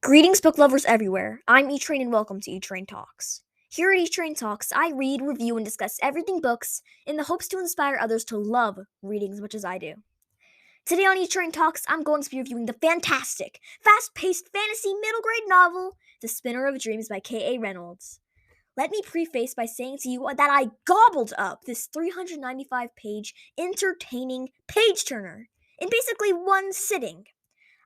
Greetings, book lovers everywhere. I'm E-Train and welcome to E-Train Talks. Here at E-Train Talks, I read, review, and discuss everything books in the hopes to inspire others to love reading as much as I do. Today on E-Train Talks, I'm going to be reviewing the fantastic, fast-paced fantasy middle grade novel, The Spinner of Dreams by K.A Reynolds. Let me preface by saying to you that I gobbled up this 395-page entertaining page-turner in basically one sitting.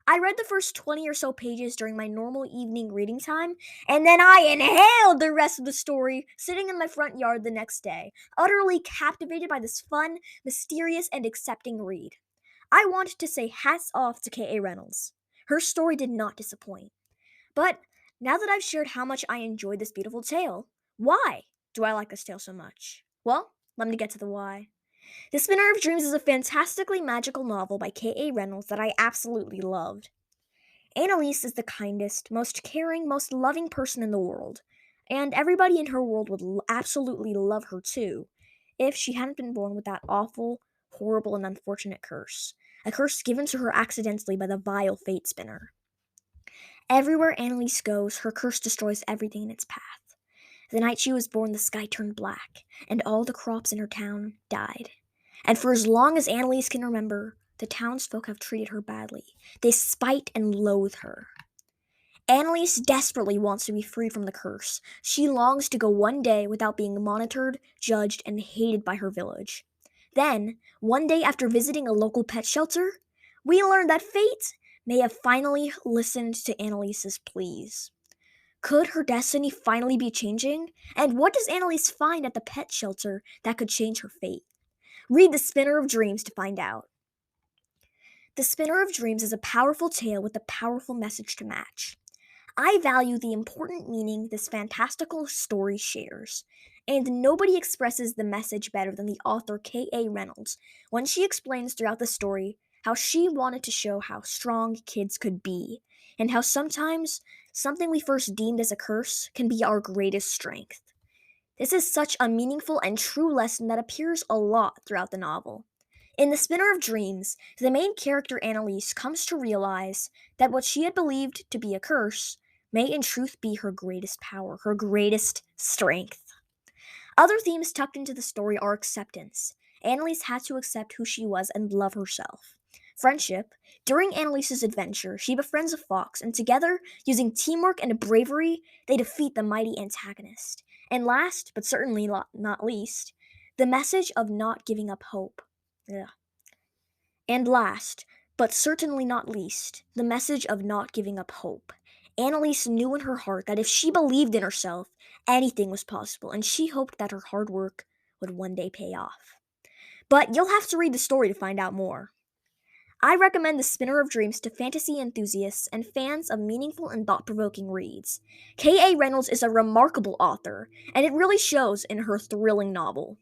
I read the first 20 or so pages during my normal evening reading time, and then I inhaled the rest of the story sitting in my front yard the next day, utterly captivated by this fun, mysterious, and accepting read. I want to say hats off to K.A Reynolds. Her story did not disappoint. But now that I've shared how much I enjoyed this beautiful tale, why do I like this tale so much? Well, let me get to the why. The Spinner of Dreams is a fantastically magical novel by K.A Reynolds that I absolutely loved. Annalise is the kindest, most caring, most loving person in the world, and everybody in her world would absolutely love her too, if she hadn't been born with that awful, horrible, and unfortunate curse. A curse given to her accidentally by the vile Fate Spinner. Everywhere Annalise goes, her curse destroys everything in its path. The night she was born, the sky turned black, and all the crops in her town died. And for as long as Annalise can remember, the townsfolk have treated her badly. They spite and loathe her. Annalise desperately wants to be free from the curse. She longs to go one day without being monitored, judged, and hated by her village. Then, one day after visiting a local pet shelter, we learn that Fate may have finally listened to Annalise's pleas. Could her destiny finally be changing? And what does Annalise find at the pet shelter that could change her fate? Read The Spinner of Dreams to find out. The Spinner of Dreams is a powerful tale with a powerful message to match. I value the important meaning this fantastical story shares, and nobody expresses the message better than the author K.A Reynolds when she explains throughout the story how she wanted to show how strong kids could be, and how sometimes something we first deemed as a curse can be our greatest strength. This is such a meaningful and true lesson that appears a lot throughout the novel. In The Spinner of Dreams, the main character Annalise comes to realize that what she had believed to be a curse may in truth be her greatest power, her greatest strength. Other themes tucked into the story are acceptance. Annalise had to accept who she was and love herself. Friendship. During Annalise's adventure, she befriends a fox, and together, using teamwork and bravery, they defeat the mighty antagonist. And last, but certainly not least, the message of not giving up hope. Ugh. And last, but certainly not least, the message of not giving up hope. Annalise knew in her heart that if she believed in herself, anything was possible, and she hoped that her hard work would one day pay off. But you'll have to read the story to find out more. I recommend The Spinner of Dreams to fantasy enthusiasts and fans of meaningful and thought-provoking reads. K.A Reynolds is a remarkable author, and it really shows in her thrilling novel.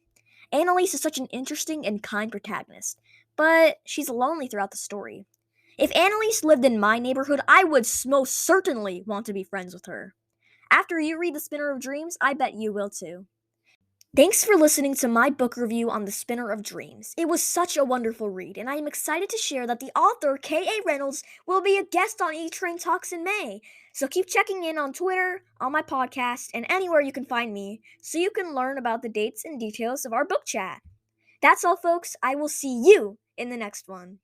Annalise is such an interesting and kind protagonist, but she's lonely throughout the story. If Annalise lived in my neighborhood, I would most certainly want to be friends with her. After you read The Spinner of Dreams, I bet you will too. Thanks for listening to my book review on The Spinner of Dreams. It was such a wonderful read, and I am excited to share that the author, K.A Reynolds, will be a guest on E-Train Talks in May. So keep checking in on Twitter, on my podcast, and anywhere you can find me, so you can learn about the dates and details of our book chat. That's all, folks. I will see you in the next one.